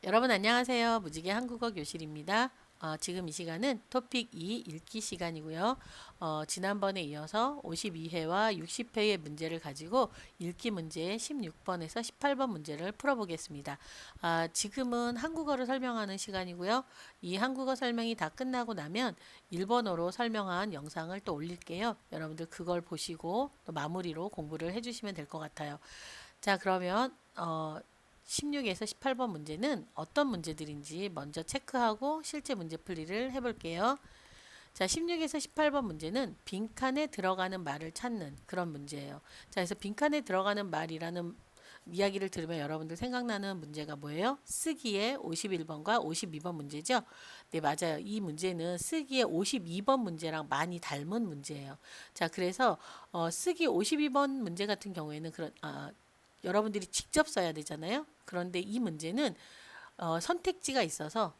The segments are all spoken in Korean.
여러분 안녕하세요. 무지개 한국어 교실입니다. 지금 이 시간은 토픽 2 읽기 시간이고요. 지난번에 이어서 52회와 60회의 문제를 가지고 읽기 문제 16번에서 18번 문제를 풀어보겠습니다. 지금은 한국어를 설명하는 시간이고요. 이 한국어 설명이 다 끝나고 나면 일본어로 설명한 영상을 또 올릴게요. 여러분들 그걸 보시고 또 마무리로 공부를 해주시면 될 것 같아요. 자, 그러면 16에서 18번 문제는 어떤 문제들인지 먼저 체크하고 실제 문제 풀이를 해볼게요. 자, 16에서 18번 문제는 빈칸에 들어가는 말을 찾는 그런 문제예요. 자, 그래서 빈칸에 들어가는 말이라는 이야기를 들으면 여러분들 생각나는 문제가 뭐예요? 쓰기의 51번과 52번 문제죠? 네, 맞아요. 이 문제는 쓰기의 52번 문제랑 많이 닮은 문제예요. 자, 그래서 쓰기 52번 문제 같은 경우에는 여러분들이 직접 써야 되잖아요. 그런데 이 문제는 선택지가 있어서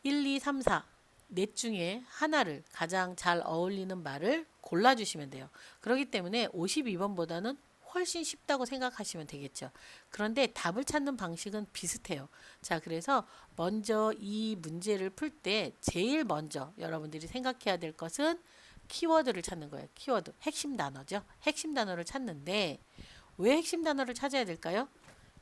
1, 2, 3, 4 넷 중에 하나를 가장 잘 어울리는 말을 골라주시면 돼요. 그렇기 때문에 52번보다는 훨씬 쉽다고 생각하시면 되겠죠. 그런데 답을 찾는 방식은 비슷해요. 자, 그래서 먼저 이 문제를 풀 때 제일 먼저 여러분들이 생각해야 될 것은 키워드를 찾는 거예요. 키워드, 핵심 단어죠. 핵심 단어를 찾는데 왜 핵심 단어를 찾아야 될까요?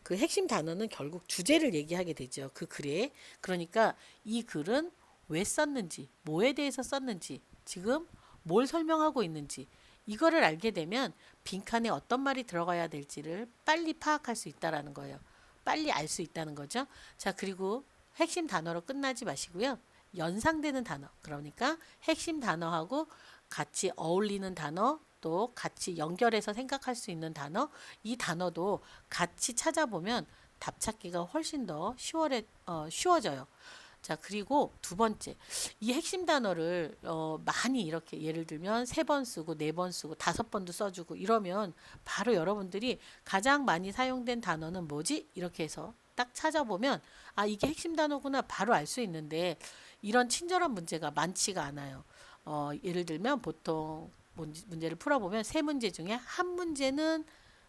그 핵심 단어는 결국 주제를 얘기하게 되죠. 그 글에. 그러니까 이 글은 왜 썼는지, 뭐에 대해서 썼는지, 지금 뭘 설명하고 있는지, 이거를 알게 되면 빈칸에 어떤 말이 들어가야 될지를 빨리 파악할 수 있다라는 거예요. 빨리 알 수 있다는 거죠. 자, 그리고 핵심 단어로 끝나지 마시고요. 연상되는 단어, 그러니까 핵심 단어하고 같이 어울리는 단어, 또 같이 연결해서 생각할 수 있는 단어, 이 단어도 같이 찾아보면 답 찾기가 훨씬 더 쉬워져요. 자, 그리고 두 번째, 이 핵심 단어를 많이 이렇게 예를 들면 세 번 쓰고 네 번 쓰고 다섯 번도 써주고 이러면 바로 여러분들이 가장 많이 사용된 단어는 뭐지? 이렇게 해서 딱 찾아보면 이게 핵심 단어구나 바로 알 수 있는데 이런 친절한 문제가 많지가 않아요. 예를 들면 보통 문제를 풀어보면 세 문제 중에 한 문제는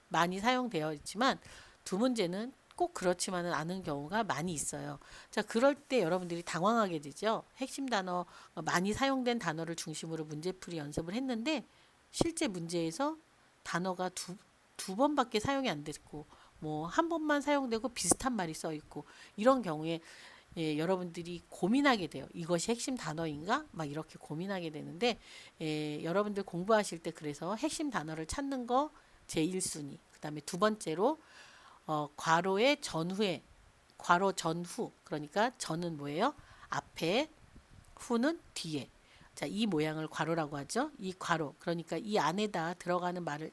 많이 사용되어 있지만 두 문제는 꼭 그렇지만은 않은 경우가 많이 있어요. 자, 그럴 때 여러분들이 당황하게 되죠. 핵심 단어, 많이 사용된 단어를 중심으로 문제풀이 연습을 했는데 실제 문제에서 단어가 두 번밖에 사용이 안 됐고 뭐 한 번만 사용되고 비슷한 말이 써 있고 이런 경우에 여러분들이 고민하게 돼요. 이것이 핵심 단어인가? 막 이렇게 고민하게 되는데 여러분들 공부하실 때 그래서 핵심 단어를 찾는 거 제1순위. 그다음에 두 번째로 괄호의 전후에 괄호 전후. 그러니까 전은 뭐예요? 앞에, 후는 뒤에. 자, 이 모양을 괄호라고 하죠. 이 괄호. 그러니까 이 안에다 들어가는 말을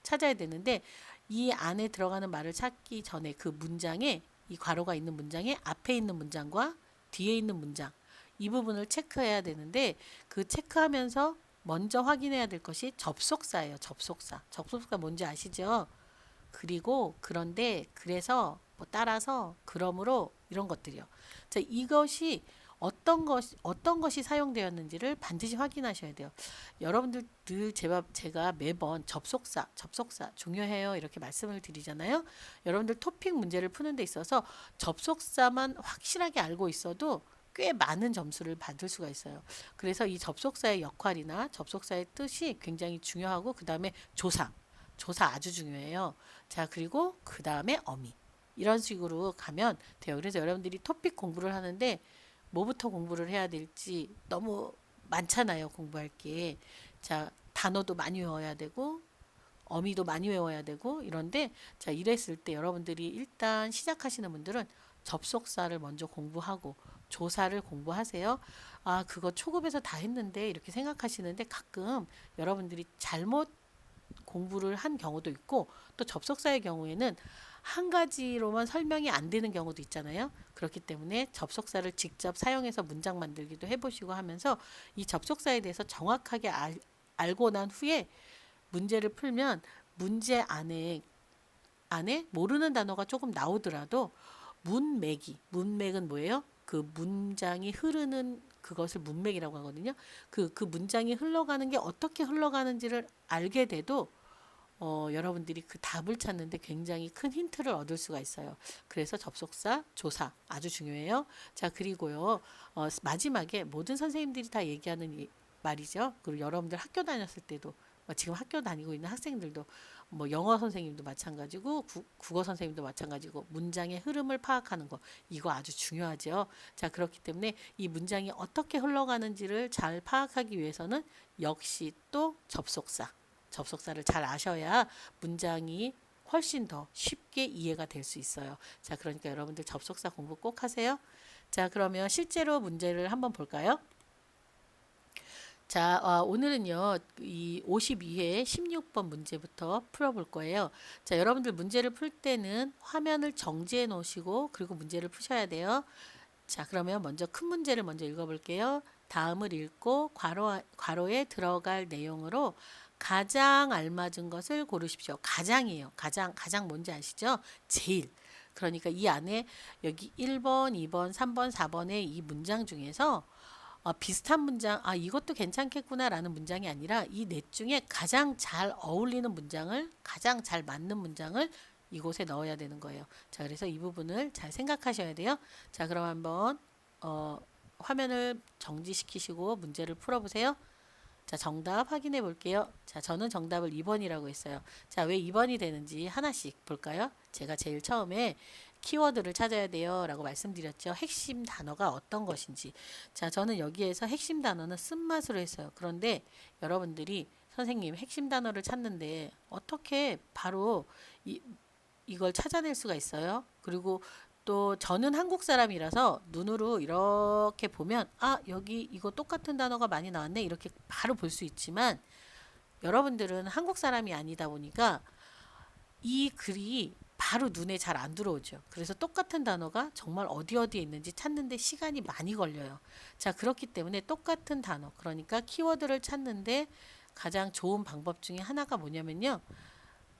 찾아야 되는데 이 안에 들어가는 말을 찾기 전에 그 문장에 이 괄호가 있는 문장에 앞에 있는 문장과 뒤에 있는 문장 이 부분을 체크해야 되는데 그 체크하면서 먼저 확인해야 될 것이 접속사예요. 접속사. 접속사 뭔지 아시죠? 그리고 그런데 그래서 뭐 따라서 그러므로 이런 것들이요. 자, 이것이 어떤 것이 사용되었는지를 반드시 확인하셔야 돼요. 여러분들 늘 제가 매번 접속사 중요해요 이렇게 말씀을 드리잖아요. 여러분들 토픽 문제를 푸는 데 있어서 접속사만 확실하게 알고 있어도 꽤 많은 점수를 받을 수가 있어요. 그래서 이 접속사의 역할이나 접속사의 뜻이 굉장히 중요하고 그 다음에 조사 아주 중요해요. 자, 그리고 그 다음에 어미. 이런 식으로 가면 돼요. 그래서 여러분들이 토픽 공부를 하는데 뭐부터 공부를 해야 될지 너무 많잖아요. 공부할 게. 자, 단어도 많이 외워야 되고 어미도 많이 외워야 되고 이런데 자, 이랬을 때 여러분들이 일단 시작하시는 분들은 접속사를 먼저 공부하고 조사를 공부하세요. 그거 초급에서 다 했는데 이렇게 생각하시는데 가끔 여러분들이 잘못 공부를 한 경우도 있고 또 접속사의 경우에는 한 가지로만 설명이 안 되는 경우도 있잖아요. 그렇기 때문에 접속사를 직접 사용해서 문장 만들기도 해보시고 하면서 이 접속사에 대해서 정확하게 알고 난 후에 문제를 풀면 문제 안에 모르는 단어가 조금 나오더라도 문맥은 뭐예요? 그 문장이 흐르는 그것을 문맥이라고 하거든요. 그 문장이 흘러가는 게 어떻게 흘러가는지를 알게 돼도 여러분들이 그 답을 찾는데 굉장히 큰 힌트를 얻을 수가 있어요. 그래서 접속사, 조사 아주 중요해요. 자, 그리고요, 마지막에 모든 선생님들이 다 얘기하는 말이죠. 그리고 여러분들 학교 다녔을 때도 지금 학교 다니고 있는 학생들도 뭐 영어 선생님도 마찬가지고 국어 선생님도 마찬가지고 문장의 흐름을 파악하는 거 이거 아주 중요하죠. 자, 그렇기 때문에 이 문장이 어떻게 흘러가는지를 잘 파악하기 위해서는 역시 또 접속사를 잘 아셔야 문장이 훨씬 더 쉽게 이해가 될 수 있어요. 자, 그러니까 여러분들 접속사 공부 꼭 하세요. 자, 그러면 실제로 문제를 한번 볼까요? 자, 오늘은요, 이 52회 16번 문제부터 풀어볼 거예요. 자, 여러분들 문제를 풀 때는 화면을 정지해 놓으시고, 그리고 문제를 푸셔야 돼요. 자, 그러면 먼저 큰 문제를 먼저 읽어볼게요. 다음을 읽고 괄호에 들어갈 내용으로 가장 알맞은 것을 고르십시오. 가장이에요. 가장 뭔지 아시죠? 제일. 그러니까 이 안에 여기 1번, 2번, 3번, 4번의 이 문장 중에서 비슷한 문장, 이것도 괜찮겠구나라는 문장이 아니라 이 넷 중에 가장 잘 어울리는 문장을, 가장 잘 맞는 문장을 이곳에 넣어야 되는 거예요. 자, 그래서 이 부분을 잘 생각하셔야 돼요. 자, 그럼 한번 화면을 정지시키시고 문제를 풀어보세요. 자, 정답 확인해 볼게요. 자, 저는 정답을 2번이라고 했어요. 자, 왜 2번이 되는지 하나씩 볼까요? 제가 제일 처음에 키워드를 찾아야 돼요 라고 말씀드렸죠. 핵심 단어가 어떤 것인지. 자, 저는 여기에서 핵심 단어는 쓴맛으로 했어요. 그런데 여러분들이 선생님 핵심 단어를 찾는데 어떻게 바로 이걸 찾아낼 수가 있어요? 그리고 또 저는 한국 사람이라서 눈으로 이렇게 보면 여기 이거 똑같은 단어가 많이 나왔네 이렇게 바로 볼 수 있지만 여러분들은 한국 사람이 아니다 보니까 이 글이 바로 눈에 잘 안 들어오죠. 그래서 똑같은 단어가 정말 어디에 있는지 찾는데 시간이 많이 걸려요. 자, 그렇기 때문에 똑같은 단어, 그러니까 키워드를 찾는데 가장 좋은 방법 중에 하나가 뭐냐면요.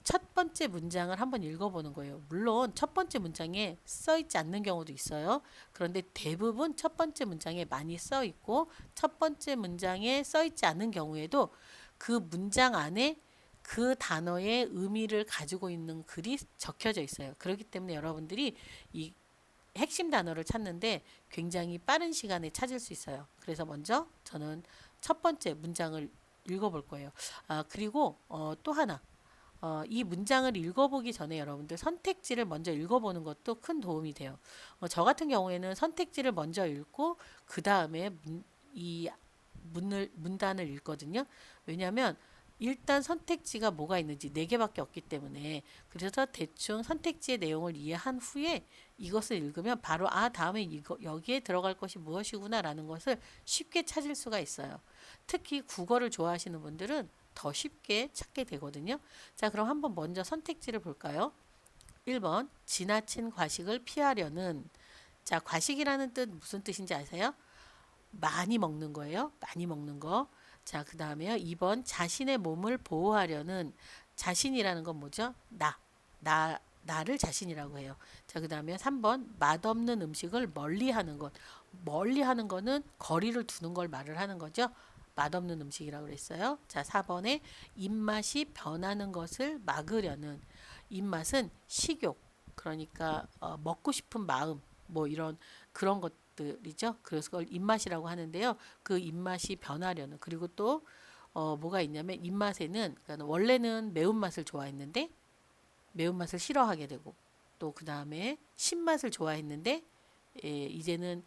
첫 번째 문장을 한번 읽어보는 거예요. 물론 첫 번째 문장에 써 있지 않는 경우도 있어요. 그런데 대부분 첫 번째 문장에 많이 써 있고 첫 번째 문장에 써 있지 않은 경우에도 그 문장 안에 그 단어의 의미를 가지고 있는 글이 적혀져 있어요. 그렇기 때문에 여러분들이 이 핵심 단어를 찾는데 굉장히 빠른 시간에 찾을 수 있어요. 그래서 먼저 저는 첫 번째 문장을 읽어볼 거예요. 그리고 또 하나. 이 문장을 읽어보기 전에 여러분들 선택지를 먼저 읽어보는 것도 큰 도움이 돼요. 저 같은 경우에는 선택지를 먼저 읽고 그 다음에 이 문단을 읽거든요. 왜냐하면 일단 선택지가 뭐가 있는지 4개밖에 없기 때문에 그래서 대충 선택지의 내용을 이해한 후에 이것을 읽으면 바로 다음에 여기에 들어갈 것이 무엇이구나 라는 것을 쉽게 찾을 수가 있어요. 특히 국어를 좋아하시는 분들은 더 쉽게 찾게 되거든요. 자, 그럼 한번 먼저 선택지를 볼까요? 1번 지나친 과식을 피하려는. 자, 과식이라는 뜻 무슨 뜻인지 아세요? 많이 먹는 거예요. 많이 먹는 거. 자, 그 다음에요. 2번 자신의 몸을 보호하려는. 자신이라는 건 뭐죠? 나를 자신이라고 해요. 자, 그 다음에 3번 맛없는 음식을 멀리하는 것. 멀리하는 거는 거리를 두는 걸 말을 하는 거죠. 맛없는 음식이라고 그랬어요. 자, 4번에 입맛이 변하는 것을 막으려는. 입맛은 식욕, 그러니까 먹고 싶은 마음, 뭐 이런 그런 것들이죠. 그래서 그걸 입맛이라고 하는데요. 그 입맛이 변하려는. 그리고 또 뭐가 있냐면 입맛에는 그러니까 원래는 매운맛을 좋아했는데 매운맛을 싫어하게 되고 또 그 다음에 신맛을 좋아했는데 이제는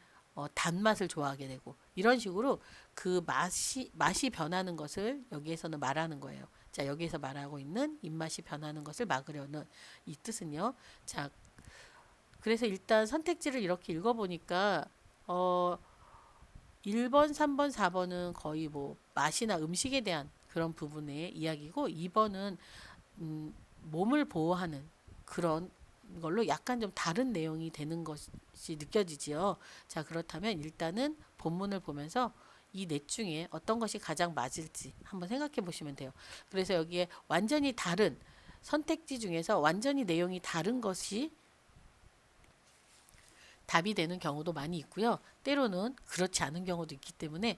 단맛을 좋아하게 되고 이런 식으로 그 맛이 변하는 것을 여기에서는 말하는 거예요. 자, 여기에서 말하고 있는 입맛이 변하는 것을 막으려는 이 뜻은요. 자, 그래서 일단 선택지를 이렇게 읽어보니까 1번, 3번, 4번은 거의 뭐 맛이나 음식에 대한 그런 부분의 이야기고 2번은 몸을 보호하는 그런 걸로 약간 좀 다른 내용이 되는 것이 느껴지지요. 자, 그렇다면 일단은 본문을 보면서 이 넷 중에 어떤 것이 가장 맞을지 한번 생각해 보시면 돼요. 그래서 여기에 완전히 다른 선택지 중에서 완전히 내용이 다른 것이 답이 되는 경우도 많이 있고요. 때로는 그렇지 않은 경우도 있기 때문에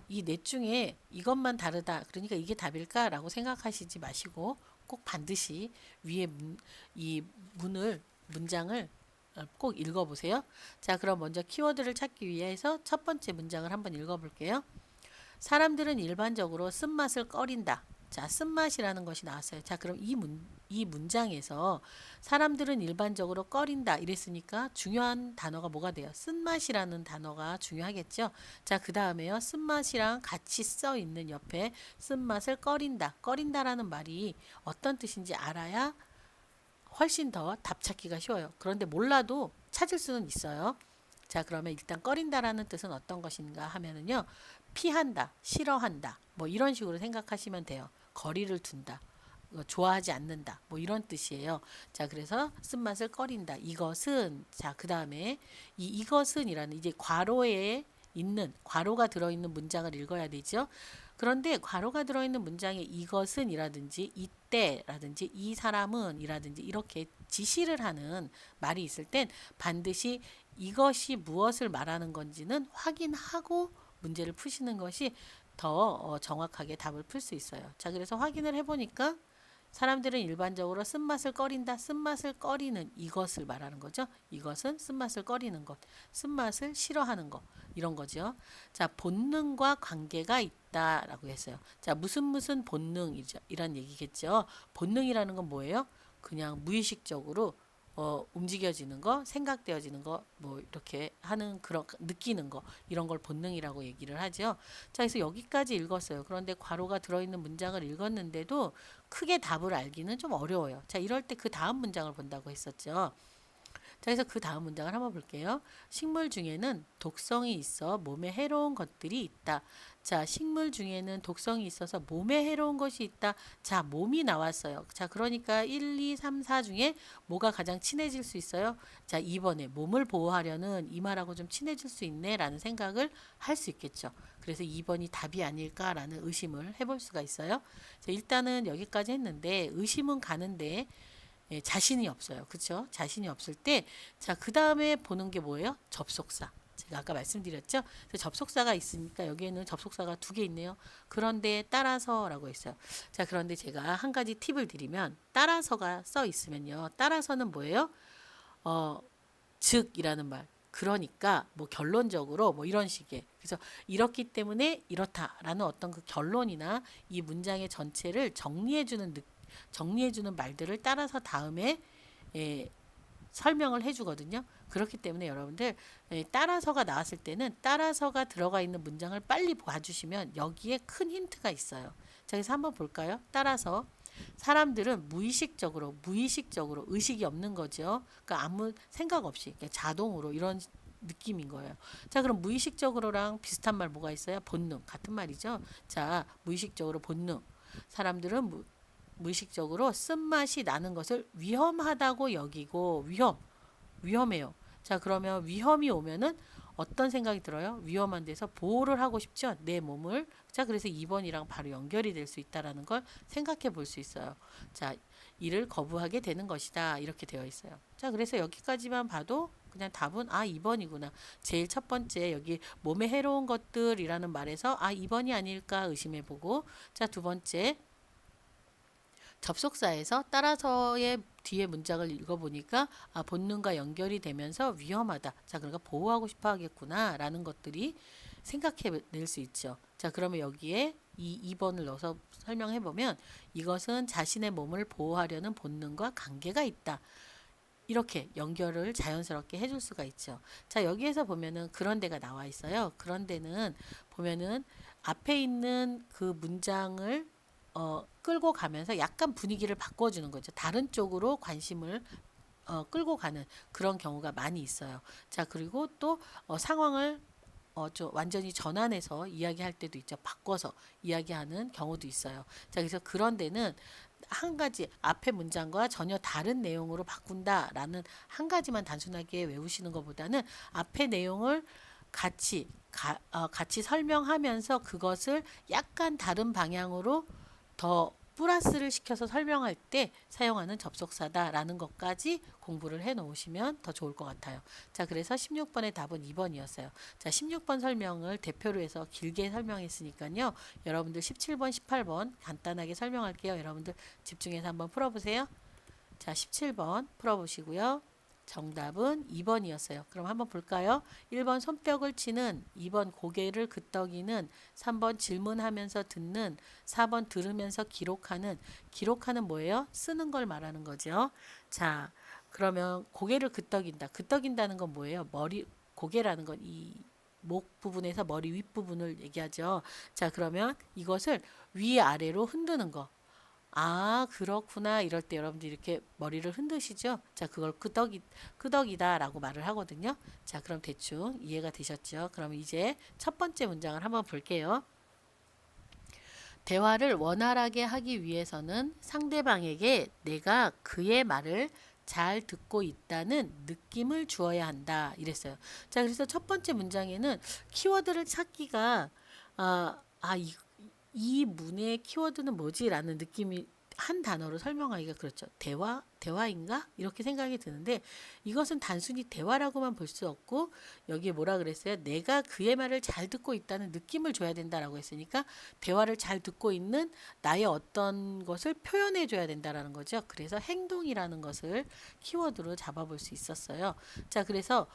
이 넷 중에 이것만 다르다. 그러니까 이게 답일까라고 생각하시지 마시고 꼭 반드시 위에 이 문장을 꼭 읽어보세요. 자, 그럼 먼저 키워드를 찾기 위해서 첫 번째 문장을 한번 읽어볼게요. 사람들은 일반적으로 쓴맛을 꺼린다. 자, 쓴맛이라는 것이 나왔어요. 자, 그럼 이 문장에서 사람들은 일반적으로 꺼린다 이랬으니까 중요한 단어가 뭐가 돼요? 쓴맛이라는 단어가 중요하겠죠. 자, 그 다음에요. 쓴맛이랑 같이 써 있는 옆에 쓴맛을 꺼린다. 꺼린다라는 말이 어떤 뜻인지 알아야 훨씬 더 답 찾기가 쉬워요. 그런데 몰라도 찾을 수는 있어요. 자, 그러면 일단 꺼린다라는 뜻은 어떤 것인가 하면은요. 피한다, 싫어한다, 뭐 이런 식으로 생각하시면 돼요. 거리를 둔다, 좋아하지 않는다, 뭐 이런 뜻이에요. 자, 그래서 쓴맛을 꺼린다. 이것은, 자, 그 다음에 이것은이라는 이제 괄호가 들어있는 문장을 읽어야 되죠. 그런데 괄호가 들어있는 문장에 이것은이라든지 이때라든지 이 사람은이라든지 이렇게 지시를 하는 말이 있을 땐 반드시 이것이 무엇을 말하는 건지는 확인하고 문제를 푸시는 것이 더 정확하게 답을 풀 수 있어요. 자, 그래서 확인을 해보니까 사람들은 일반적으로 쓴맛을 꺼린다. 쓴맛을 꺼리는 이것을 말하는 거죠. 이것은 쓴맛을 꺼리는 것, 쓴맛을 싫어하는 것 이런 거죠. 자, 본능과 관계가 있다라고 했어요. 자, 무슨 본능이죠. 이란 얘기겠죠. 본능이라는 건 뭐예요? 그냥 무의식적으로 움직여지는 거, 생각되어지는 거, 뭐 이렇게 하는 그런 느끼는 거 이런 걸 본능이라고 얘기를 하죠. 자, 그래서 여기까지 읽었어요. 그런데 괄호가 들어있는 문장을 읽었는데도 크게 답을 알기는 좀 어려워요. 자, 이럴 때 그 다음 문장을 본다고 했었죠. 자, 그래서 그 다음 문장을 한번 볼게요. 식물 중에는 독성이 있어 몸에 해로운 것들이 있다. 자, 식물 중에는 독성이 있어서 몸에 해로운 것이 있다. 자, 몸이 나왔어요. 자, 그러니까 1, 2, 3, 4 중에 뭐가 가장 친해질 수 있어요? 자, 2번에 몸을 보호하려는 이 말하고 좀 친해질 수 있네 라는 생각을 할 수 있겠죠. 그래서 2번이 답이 아닐까라는 의심을 해볼 수가 있어요. 자, 일단은 여기까지 했는데 의심은 가는데 자신이 없어요. 그렇죠? 자신이 없을 때, 자, 그 다음에 보는 게 뭐예요? 접속사. 제가 아까 말씀드렸죠? 그래서 접속사가 있으니까 여기에는 접속사가 두 개 있네요. 그런데 따라서라고 있어요. 자, 그런데 제가 한 가지 팁을 드리면 따라서가 써 있으면요. 따라서는 뭐예요? 즉이라는 말. 그러니까 뭐 결론적으로 뭐 이런 식의 그래서 이렇기 때문에 이렇다라는 어떤 그 결론이나 이 문장의 전체를 정리해주는 말들을 따라서 다음에 설명을 해주거든요. 그렇기 때문에 여러분들 따라서가 나왔을 때는 따라서가 들어가 있는 문장을 빨리 봐주시면 여기에 큰 힌트가 있어요. 자, 그래서 한번 볼까요? 따라서 사람들은 무의식적으로 의식이 없는 거죠. 그러니까 아무 생각 없이 그러니까 자동으로 이런 느낌인 거예요. 자, 그럼 무의식적으로랑 비슷한 말 뭐가 있어요? 본능 같은 말이죠. 자, 무의식적으로 본능. 사람들은 무의식적으로 쓴맛이 나는 것을 위험하다고 여기고 위험해요. 자, 그러면 위험이 오면은 어떤 생각이 들어요? 위험한 데서 보호를 하고 싶죠. 내 몸을. 자, 그래서 2번이랑 바로 연결이 될 수 있다라는 걸 생각해 볼 수 있어요. 자, 이를 거부하게 되는 것이다. 이렇게 되어 있어요. 자, 그래서 여기까지만 봐도 그냥 답은 2번이구나. 제일 첫 번째 여기 몸에 해로운 것들이라는 말에서 2번이 아닐까 의심해 보고 자, 두 번째 접속사에서 따라서의 뒤에 문장을 읽어보니까 본능과 연결이 되면서 위험하다. 자, 그러니까 보호하고 싶어 하겠구나 라는 것들이 생각해낼 수 있죠. 자, 그러면 여기에 이 2번을 넣어서 설명해보면 이것은 자신의 몸을 보호하려는 본능과 관계가 있다. 이렇게 연결을 자연스럽게 해줄 수가 있죠. 자, 여기에서 보면은 그런 데가 나와 있어요. 그런 데는 보면은 앞에 있는 그 문장을 끌고 가면서 약간 분위기를 바꿔주는 거죠. 다른 쪽으로 관심을 끌고 가는 그런 경우가 많이 있어요. 자, 그리고 또 상황을 완전히 전환해서 이야기할 때도 있죠. 바꿔서 이야기하는 경우도 있어요. 자, 그래서 그런 데는 한 가지 앞의 문장과 전혀 다른 내용으로 바꾼다라는 한 가지만 단순하게 외우시는 것보다는 앞의 내용을 같이 설명하면서 그것을 약간 다른 방향으로 더 플러스를 시켜서 설명할 때 사용하는 접속사다라는 것까지 공부를 해 놓으시면 더 좋을 것 같아요. 자, 그래서 16번의 답은 2번이었어요. 자, 16번 설명을 대표로 해서 길게 설명했으니까요. 여러분들 17번, 18번 간단하게 설명할게요. 여러분들 집중해서 한번 풀어보세요. 자, 17번 풀어보시고요. 정답은 2번이었어요. 그럼 한번 볼까요? 1번 손뼉을 치는, 2번 고개를 끄덕이는, 3번 질문하면서 듣는, 4번 들으면서 기록하는. 기록하는 뭐예요? 쓰는 걸 말하는 거죠. 자, 그러면 고개를 끄덕인다. 끄덕인다는 건 뭐예요? 머리, 고개라는 건 이 목 부분에서 머리 윗부분을 얘기하죠. 자, 그러면 이것을 위아래로 흔드는 거. 아, 그렇구나. 이럴 때 여러분들 이렇게 머리를 흔드시죠? 자, 그걸 끄덕이다라고 말을 하거든요. 자, 그럼 대충 이해가 되셨죠? 그럼 이제 첫 번째 문장을 한번 볼게요. 대화를 원활하게 하기 위해서는 상대방에게 내가 그의 말을 잘 듣고 있다는 느낌을 주어야 한다. 이랬어요. 자, 그래서 첫 번째 문장에는 키워드를 찾기가 이 문의 키워드는 뭐지? 라는 느낌이 한 단어로 설명하기가 그렇죠. 대화인가? 이렇게 생각이 드는데 이것은 단순히 대화라고만 볼 수 없고 여기에 뭐라 그랬어요? 내가 그의 말을 잘 듣고 있다는 느낌을 줘야 된다라고 했으니까 대화를 잘 듣고 있는 나의 어떤 것을 표현해 줘야 된다라는 거죠. 그래서 행동이라는 것을 키워드로 잡아볼 수 있었어요. 자, 그래서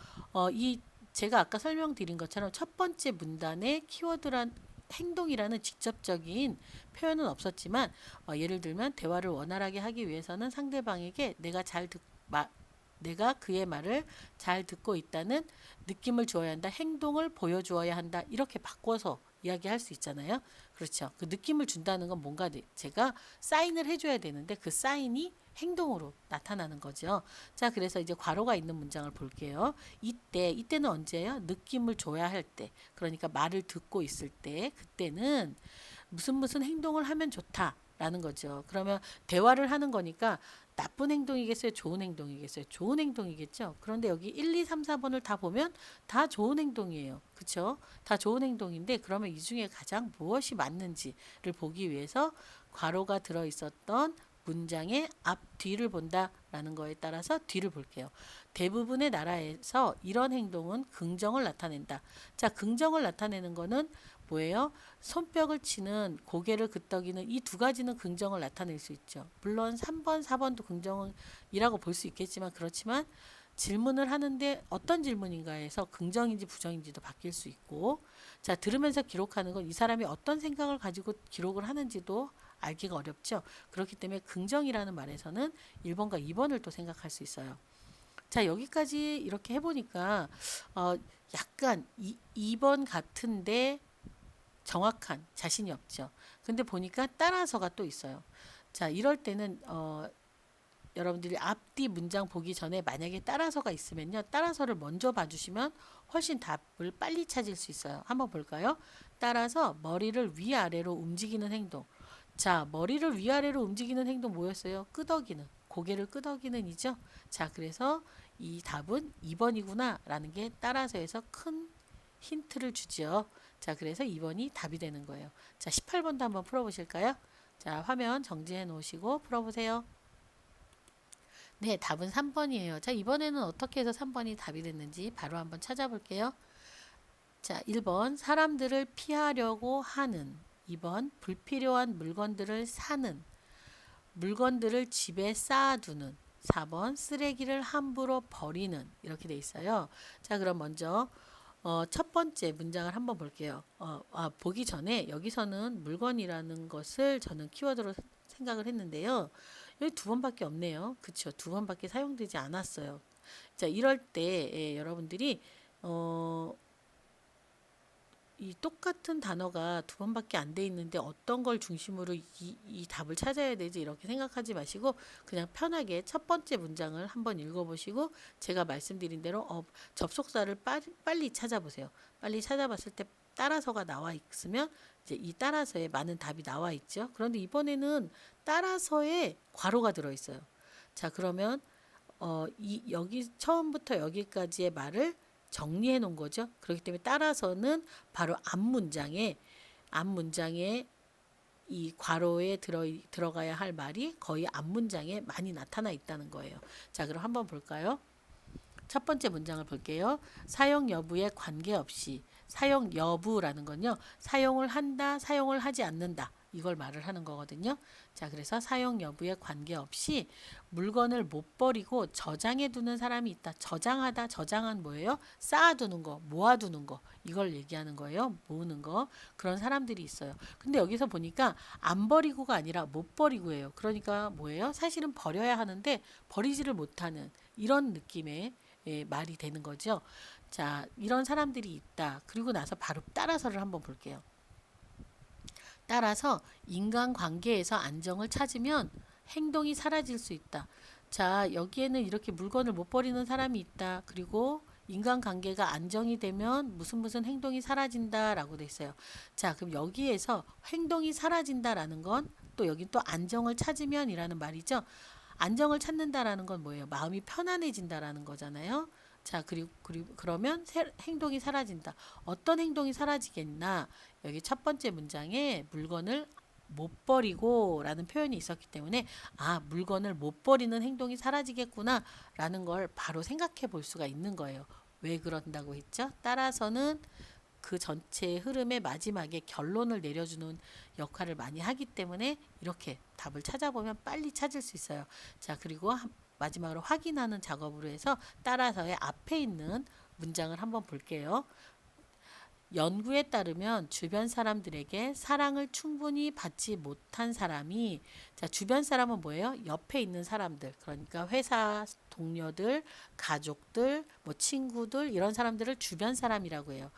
이 제가 아까 설명드린 것처럼 첫 번째 문단의 키워드란 행동이라는 직접적인 표현은 없었지만 예를 들면 대화를 원활하게 하기 위해서는 상대방에게 내가 그의 말을 잘 듣고 있다는 느낌을 주어야 한다. 행동을 보여주어야 한다. 이렇게 바꿔서 이야기할 수 있잖아요. 그렇죠. 그 느낌을 준다는 건 뭔가 제가 사인을 해줘야 되는데 그 사인이 행동으로 나타나는 거죠. 자, 그래서 이제 괄호가 있는 문장을 볼게요. 이때는 언제예요? 느낌을 줘야 할 때. 그러니까 말을 듣고 있을 때, 그때는 무슨 행동을 하면 좋다라는 거죠. 그러면 대화를 하는 거니까 나쁜 행동이겠어요? 좋은 행동이겠어요? 좋은 행동이겠죠? 그런데 여기 1, 2, 3, 4번을 다 보면 다 좋은 행동이에요. 그쵸? 다 좋은 행동인데 그러면 이 중에 가장 무엇이 맞는지를 보기 위해서 괄호가 들어있었던 문장의 앞, 뒤를 본다라는 거에 따라서 뒤를 볼게요. 대부분의 나라에서 이런 행동은 긍정을 나타낸다. 자, 긍정을 나타내는 거는 뭐예요? 손뼉을 치는, 고개를 끄덕이는 이 두 가지는 긍정을 나타낼 수 있죠. 물론 3번, 4번도 긍정이라고 볼 수 있겠지만 그렇지만 질문을 하는데 어떤 질문인가 해서 긍정인지 부정인지도 바뀔 수 있고 자, 들으면서 기록하는 건 이 사람이 어떤 생각을 가지고 기록을 하는지도 알기가 어렵죠. 그렇기 때문에 긍정이라는 말에서는 1번과 2번을 또 생각할 수 있어요. 자, 여기까지 이렇게 해보니까 약간 2번 같은데 정확한 자신이 없죠. 근데 보니까 따라서가 또 있어요. 자, 이럴 때는 여러분들이 앞뒤 문장 보기 전에 만약에 따라서가 있으면요. 따라서를 먼저 봐주시면 훨씬 답을 빨리 찾을 수 있어요. 한번 볼까요? 따라서 머리를 위아래로 움직이는 행동. 자, 머리를 위아래로 움직이는 행동 뭐였어요? 끄덕이는. 고개를 끄덕이는 이죠. 자, 그래서 이 답은 2번이구나 라는 게 따라서에서 큰 힌트를 주죠. 자, 그래서 2번이 답이 되는 거예요. 자, 18번도 한번 풀어보실까요? 자, 화면 정지해 놓으시고 풀어보세요. 네, 답은 3번이에요. 자, 이번에는 어떻게 해서 3번이 답이 됐는지 바로 한번 찾아볼게요. 자, 1번 사람들을 피하려고 하는, 2번 불필요한 물건들을 사는, 물건들을 집에 쌓아두는, 4번 쓰레기를 함부로 버리는 이렇게 돼 있어요. 자, 그럼 먼저 첫 번째 문장을 한번 볼게요. 보기 전에 여기서는 물건이라는 것을 저는 키워드로 생각을 했는데요. 여기 두 번밖에 없네요. 그쵸? 두 번밖에 사용되지 않았어요. 자, 이럴 때 여러분들이 이 똑같은 단어가 두 번밖에 안 돼 있는데 어떤 걸 중심으로 이 답을 찾아야 되지 이렇게 생각하지 마시고 그냥 편하게 첫 번째 문장을 한번 읽어보시고 제가 말씀드린 대로 접속사를 빨리 찾아보세요. 빨리 찾아봤을 때 따라서가 나와 있으면 이제 이 따라서에 많은 답이 나와 있죠. 그런데 이번에는 따라서에 괄호가 들어있어요. 자, 그러면 여기 처음부터 여기까지의 말을 정리해 놓은 거죠. 그렇기 때문에 따라서는 바로 앞문장에 이 괄호에 들어가야 할 말이 거의 앞문장에 많이 나타나 있다는 거예요. 자, 그럼 한번 볼까요? 첫 번째 문장을 볼게요. 사용 여부에 관계없이. 사용 여부라는 건요. 사용을 한다, 사용을 하지 않는다. 이걸 말을 하는 거거든요. 자, 그래서 사용 여부에 관계없이 물건을 못 버리고 저장해 두는 사람이 있다. 저장하다, 저장한 뭐예요? 쌓아두는 거, 모아두는 거. 이걸 얘기하는 거예요. 모으는 거. 그런 사람들이 있어요. 근데 여기서 보니까 안 버리고가 아니라 못 버리고예요. 그러니까 뭐예요? 사실은 버려야 하는데 버리지를 못하는 이런 느낌의 말이 되는 거죠. 자, 이런 사람들이 있다. 그리고 나서 바로 따라서를 한번 볼게요. 따라서 인간관계에서 안정을 찾으면 행동이 사라질 수 있다. 자, 여기에는 이렇게 물건을 못 버리는 사람이 있다. 그리고 인간관계가 안정이 되면 무슨 행동이 사라진다라고 돼 있어요. 자, 그럼 여기에서 행동이 사라진다라는 건 또 여기 또 안정을 찾으면이라는 말이죠. 안정을 찾는다라는 건 뭐예요? 마음이 편안해진다라는 거잖아요. 자, 그리고 그러면 행동이 사라진다. 어떤 행동이 사라지겠나? 여기 첫 번째 문장에 물건을 못 버리고 라는 표현이 있었기 때문에 아, 물건을 못 버리는 행동이 사라지겠구나 라는 걸 바로 생각해 볼 수가 있는 거예요. 왜 그런다고 했죠? 따라서는 그 전체의 흐름의 마지막에 결론을 내려주는 역할을 많이 하기 때문에 이렇게 답을 찾아보면 빨리 찾을 수 있어요. 자, 그리고 마지막으로 확인하는 작업으로 해서 따라서의 앞에 있는 문장을 한번 볼게요. 연구에 따르면 주변 사람들에게 사랑을 충분히 받지 못한 사람이 자, 주변 사람은 뭐예요? 옆에 있는 사람들. 그러니까 회사 동료들, 가족들, 뭐 친구들 이런 사람들을 주변 사람이라고 해요.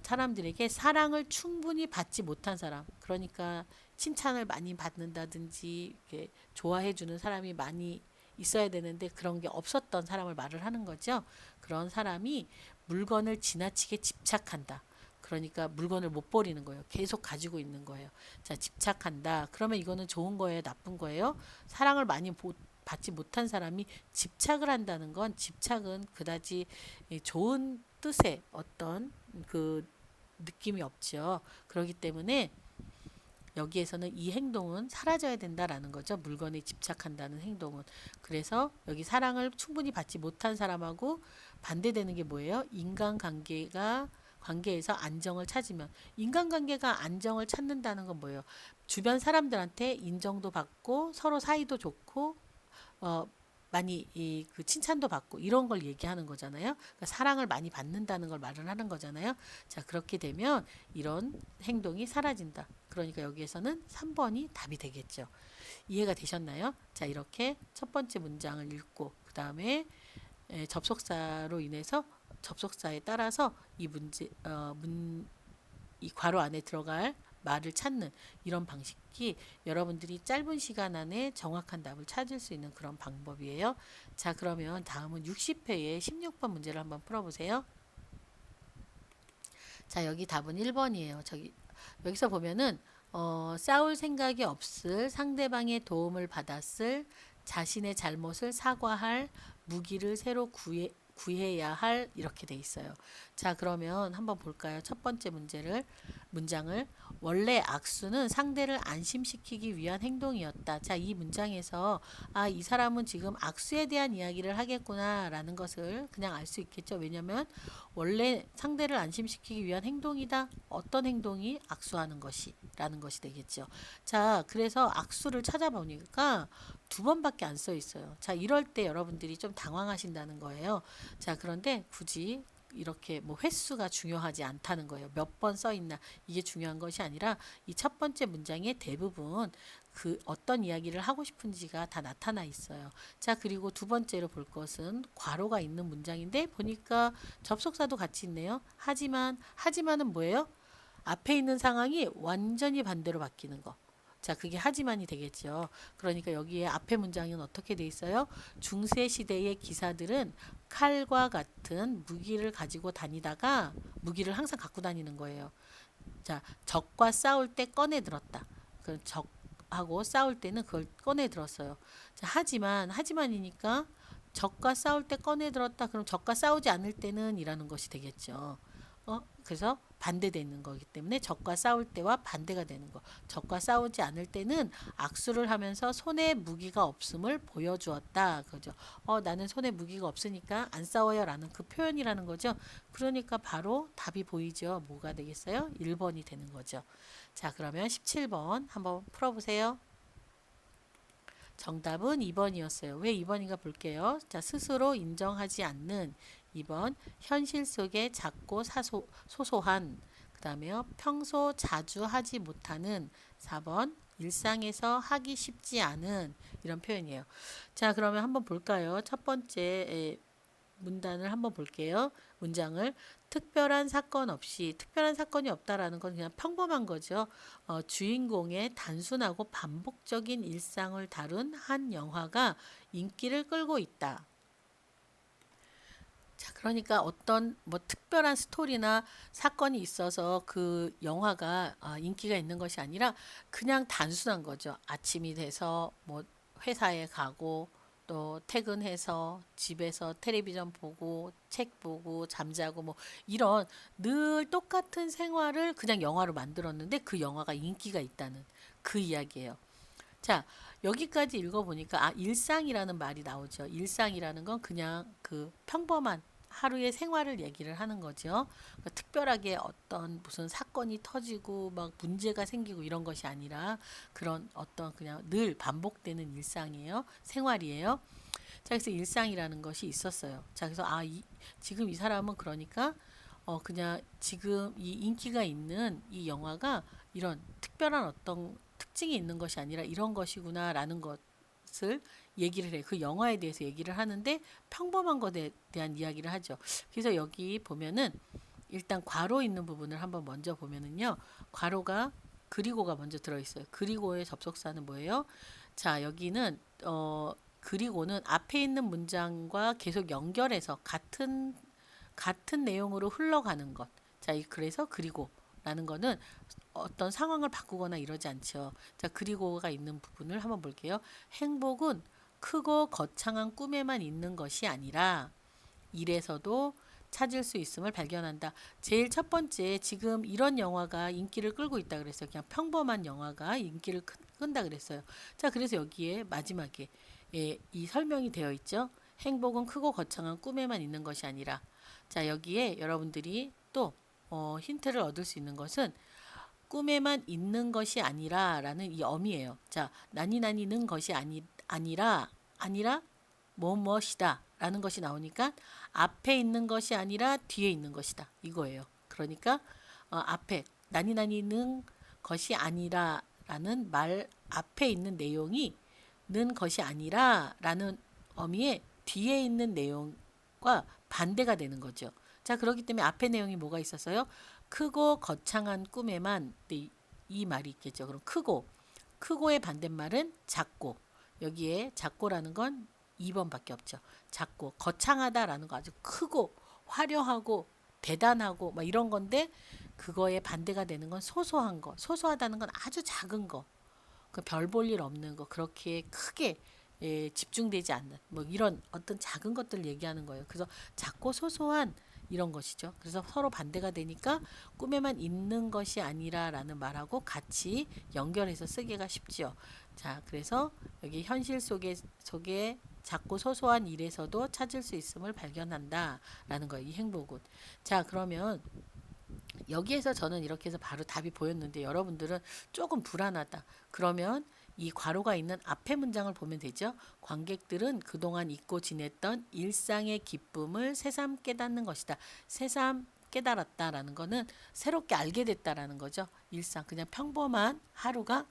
사람들에게 사랑을 충분히 받지 못한 사람. 그러니까 칭찬을 많이 받는다든지 이렇게 좋아해 주는 사람이 많이 있어야 되는데 그런 게 없었던 사람을 말을 하는 거죠. 그런 사람이 물건을 지나치게 집착한다. 그러니까 물건을 못 버리는 거예요. 계속 가지고 있는 거예요. 자, 집착한다. 그러면 이거는 좋은 거예요? 나쁜 거예요? 사랑을 많이 받지 못한 사람이 집착을 한다는 건 집착은 그다지 좋은 뜻의 어떤 그 느낌이 없죠. 그렇기 때문에 여기에서는 이 행동은 사라져야 된다라는 거죠. 물건에 집착한다는 행동은. 그래서 여기 사랑을 충분히 받지 못한 사람하고 반대되는 게 뭐예요? 관계에서 안정을 찾으면 인간관계가 안정을 찾는다는 건 뭐예요? 주변 사람들한테 인정도 받고 서로 사이도 좋고 많이 그 칭찬도 받고 이런 걸 얘기하는 거잖아요. 그러니까 사랑을 많이 받는다는 걸 말을 하는 거잖아요. 자, 그렇게 되면 이런 행동이 사라진다. 그러니까 여기에서는 3번이 답이 되겠죠. 이해가 되셨나요? 자, 이렇게 첫 번째 문장을 읽고 그 다음에 접속사로 인해서 접속사에 따라서 이 괄호 안에 들어갈 말을 찾는 이런 방식이 여러분들이 짧은 시간 안에 정확한 답을 찾을 수 있는 그런 방법이에요. 자, 그러면 다음은 60회의 16번 문제를 한번 풀어보세요. 자, 여기 답은 1번이에요. 여기서 보면은 싸울 생각이 없을 상대방의 도움을 받았을 자신의 잘못을 사과할 무기를 새로 구해야 할 이렇게 돼 있어요. 자, 그러면 한번 볼까요? 첫 번째 문장을 원래 악수는 상대를 안심시키기 위한 행동이었다. 자, 이 문장에서 아, 이 사람은 지금 악수에 대한 이야기를 하겠구나라는 것을 그냥 알 수 있겠죠. 왜냐하면 원래 상대를 안심시키기 위한 행동이다. 어떤 행동이 악수하는 것이라는 것이 되겠죠. 자, 그래서 악수를 찾아보니까 2번밖에 안 써 있어요. 자, 이럴 때 여러분들이 좀 당황하신다는 거예요. 자, 그런데 굳이 이렇게 뭐 횟수가 중요하지 않다는 거예요. 몇 번 써 있나 이게 중요한 것이 아니라 이 첫 번째 문장의 대부분 그 어떤 이야기를 하고 싶은지가 다 나타나 있어요. 자, 그리고 두 번째로 볼 것은 괄호가 있는 문장인데 보니까 접속사도 같이 있네요. 하지만은 뭐예요? 앞에 있는 상황이 완전히 반대로 바뀌는 거. 자, 그게 하지만이 되겠죠. 그러니까 여기에 앞에 문장은 어떻게 돼 있어요? 중세 시대의 기사들은 칼과 같은 무기를 가지고 다니다가 무기를 항상 갖고 다니는 거예요. 자, 적과 싸울 때 꺼내 들었다. 그 적하고 싸울 때는 그걸 꺼내 들었어요. 자, 하지만이니까 적과 싸울 때 꺼내 들었다. 그럼 적과 싸우지 않을 때는 이라는 것이 되겠죠. 그래서 반대되는 거기 때문에 적과 싸울 때와 반대가 되는 거. 적과 싸우지 않을 때는 악수를 하면서 손에 무기가 없음을 보여주었다. 그죠? 나는 손에 무기가 없으니까 안 싸워요라는 그 표현이라는 거죠. 그러니까 바로 답이 보이죠. 뭐가 되겠어요? 1번이 되는 거죠. 자, 그러면 17번 한번 풀어보세요. 정답은 2번이었어요. 왜 2번인가 볼게요. 자, 스스로 인정하지 않는 2번 현실 속에 작고 소소한 그 다음에요. 평소 자주 하지 못하는 4번 일상에서 하기 쉽지 않은 이런 표현이에요. 자, 그러면 한번 볼까요? 첫 번째 문단을 한번 볼게요. 문장을 특별한 사건 없이 특별한 사건이 없다라는 건 그냥 평범한 거죠. 주인공의 단순하고 반복적인 일상을 다룬 한 영화가 인기를 끌고 있다. 자, 그러니까 어떤 뭐 특별한 스토리나 사건이 있어서 그 영화가 인기가 있는 것이 아니라 그냥 단순한 거죠. 아침이 돼서 뭐 회사에 가고 또 퇴근해서 집에서 텔레비전 보고 책 보고 잠자고 뭐 이런 늘 똑같은 생활을 그냥 영화로 만들었는데 그 영화가 인기가 있다는 그 이야기예요. 자, 여기까지 읽어보니까 일상이라는 말이 나오죠. 일상이라는 건 그냥 그 평범한 하루의 생활을 얘기를 하는 거죠. 그러니까 특별하게 어떤 무슨 사건이 터지고 막 문제가 생기고 이런 것이 아니라 그런 어떤 그냥 늘 반복되는 일상이에요. 생활이에요. 자, 그래서 일상이라는 것이 있었어요. 자, 그래서 지금 이 사람은 그러니까 그냥 지금 이 인기가 있는 이 영화가 이런 특별한 어떤 특징이 있는 것이 아니라 이런 것이구나라는 것을 얘기를 해요. 그 영화에 대해서 얘기를 하는데 평범한 것에 대한 이야기를 하죠. 그래서 여기 보면은 일단 괄호 있는 부분을 한번 먼저 보면은요. 괄호가 그리고가 먼저 들어있어요. 그리고의 접속사는 뭐예요? 자, 여기는 그리고는 앞에 있는 문장과 계속 연결해서 같은 내용으로 흘러가는 것. 자, 그래서 그리고라는 거는 어떤 상황을 바꾸거나 이러지 않죠. 자, 그리고가 있는 부분을 한번 볼게요. 행복은 크고 거창한 꿈에만 있는 것이 아니라 일에서도 찾을 수 있음을 발견한다. 제일 첫 번째 지금 이런 영화가 인기를 끌고 있다 그랬어요. 그냥 평범한 영화가 인기를 끈다 그랬어요. 자, 그래서 여기에 마지막에 이 설명이 되어 있죠. 행복은 크고 거창한 꿈에만 있는 것이 아니라 자, 여기에 여러분들이 또 힌트를 얻을 수 있는 것은 꿈에만 있는 것이 아니라 라는 이 어미예요. 자, 나니나니는 것이 아니라 무엇이다 라는 것이 나오니까 앞에 있는 것이 아니라 뒤에 있는 것이다. 이거예요. 그러니까 앞에 나니나니는 것이 아니라 라는 말 앞에 있는 내용이 는 것이 아니라 라는 어미의 뒤에 있는 내용과 반대가 되는 거죠. 자, 그렇기 때문에 앞에 내용이 뭐가 있었어요? 크고 거창한 꿈에만 이 말이 있겠죠. 그럼 크고의 반대말은 작고 여기에 작고라는 건 2번밖에 없죠. 작고 거창하다라는 거 아주 크고 화려하고 대단하고 막 이런 건데 그거의 반대가 되는 건 소소한 거. 소소하다는 건 아주 작은 거. 그 별 볼 일 없는 거. 그렇게 크게 집중되지 않는 뭐 이런 어떤 작은 것들 얘기하는 거예요. 그래서 작고 소소한 이런 것이죠. 그래서 서로 반대가 되니까 꿈에만 있는 것이 아니라라는 말하고 같이 연결해서 쓰기가 쉽죠. 자, 그래서 여기 현실 속에 작고 소소한 일에서도 찾을 수 있음을 발견한다라는 거예요. 이 행복은. 자, 그러면 여기에서 저는 이렇게 해서 바로 답이 보였는데 여러분들은 조금 불안하다. 그러면 이 괄호가 있는 앞에 문장을 보면 되죠. 관객들은 그동안 잊고 지냈던 일상의 기쁨을 새삼 깨닫는 것이다. 새삼 깨달았다라는 거는 새롭게 알게 됐다라는 거죠. 일상 그냥 평범한 하루가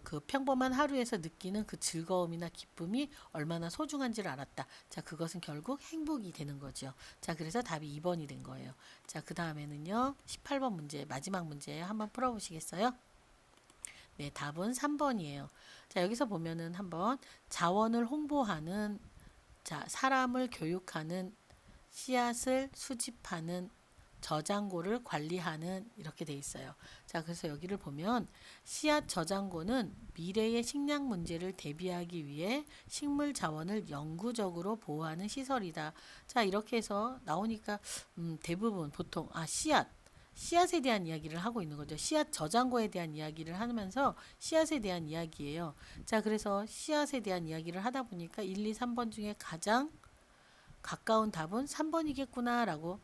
그 평범한 하루에서 느끼는 그 즐거움이나 기쁨이 얼마나 소중한지를 알았다. 자, 그것은 결국 행복이 되는 거죠. 자, 그래서 답이 2번이 된 거예요. 자, 그 다음에는요. 18번 문제, 마지막 문제 한번 풀어보시겠어요? 네, 답은 3번이에요. 자, 여기서 보면은 한번 자원을 홍보하는, 자, 사람을 교육하는, 씨앗을 수집하는, 저장고를 관리하는 이렇게 돼 있어요. 자, 그래서 여기를 보면 씨앗 저장고는 미래의 식량 문제를 대비하기 위해 식물 자원을 영구적으로 보호하는 시설이다. 자, 이렇게 해서 나오니까 대부분 보통 씨앗에 대한 이야기를 하고 있는 거죠. 씨앗 저장고에 대한 이야기를 하면서 씨앗에 대한 이야기예요. 자, 그래서 씨앗에 대한 이야기를 하다 보니까 1, 2, 3번 중에 가장 가까운 답은 3번이겠구나라고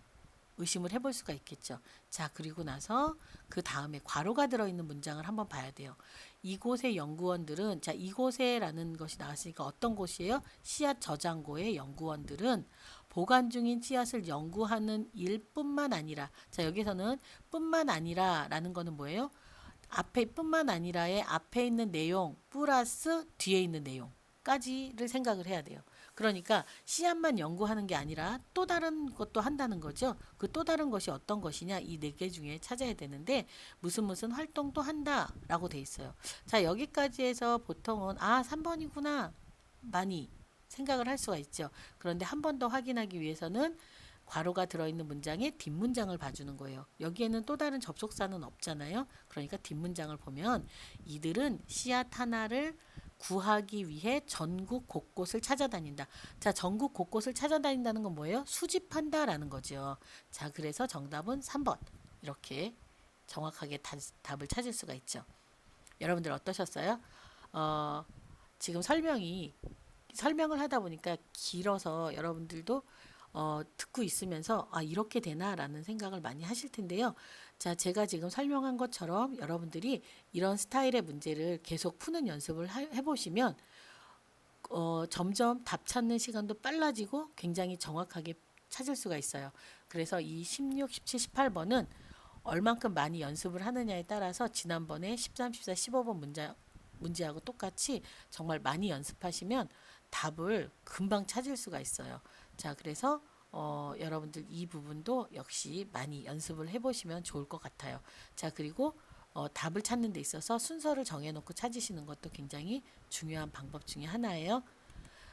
의심을 해볼 수가 있겠죠. 자, 그리고 나서 그 다음에 괄호가 들어있는 문장을 한번 봐야 돼요. 이곳의 연구원들은, 자, 이곳에라는 것이 나왔으니까 어떤 곳이에요? 씨앗 저장고의 연구원들은 보관 중인 씨앗을 연구하는 일뿐만 아니라, 자, 여기서는 뿐만 아니라 라는 거는 뭐예요? 앞에 뿐만 아니라의 앞에 있는 내용 플러스 뒤에 있는 내용까지를 생각을 해야 돼요. 그러니까 씨앗만 연구하는 게 아니라 또 다른 것도 한다는 거죠. 그 또 다른 것이 어떤 것이냐, 이 네 개 중에 찾아야 되는데 무슨 활동도 한다라고 돼 있어요. 자, 여기까지 해서 보통은 3번이구나 많이 생각을 할 수가 있죠. 그런데 한 번 더 확인하기 위해서는 괄호가 들어있는 문장의 뒷문장을 봐주는 거예요. 여기에는 또 다른 접속사는 없잖아요. 그러니까 뒷문장을 보면 이들은 씨앗 하나를 구하기 위해 전국 곳곳을 찾아다닌다. 자, 전국 곳곳을 찾아다닌다는 건 뭐예요? 수집한다라는 거죠. 자, 그래서 정답은 3번. 이렇게 정확하게 답을 찾을 수가 있죠. 여러분들 어떠셨어요? 지금 설명을 하다 보니까 길어서 여러분들도 듣고 있으면서 이렇게 되나라는 생각을 많이 하실 텐데요. 자, 제가 지금 설명한 것처럼 여러분들이 이런 스타일의 문제를 계속 푸는 연습을 해보시면 점점 답 찾는 시간도 빨라지고 굉장히 정확하게 찾을 수가 있어요. 그래서 이 16, 17, 18번은 얼만큼 많이 연습을 하느냐에 따라서 지난번에 13, 14, 15번 문제하고 똑같이 정말 많이 연습하시면 답을 금방 찾을 수가 있어요. 자, 그래서 여러분들 이 부분도 역시 많이 연습을 해보시면 좋을 것 같아요. 자, 그리고 답을 찾는 데 있어서 순서를 정해놓고 찾으시는 것도 굉장히 중요한 방법 중에 하나예요.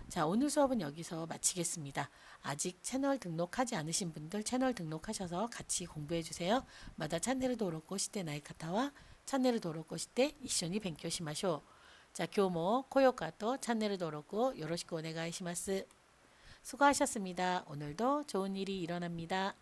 자, 오늘 수업은 여기서 마치겠습니다. 아직 채널 등록하지 않으신 분들 채널 등록하셔서 같이 공부해 주세요. 마다 찬네ル登録をしてない方はチャンネル登録をして一緒に勉強しましょう。じゃあ今日も高評価とチャンネル登録をよろしくお願いします。수고하셨습니다. 오늘도 좋은 일이 일어납니다.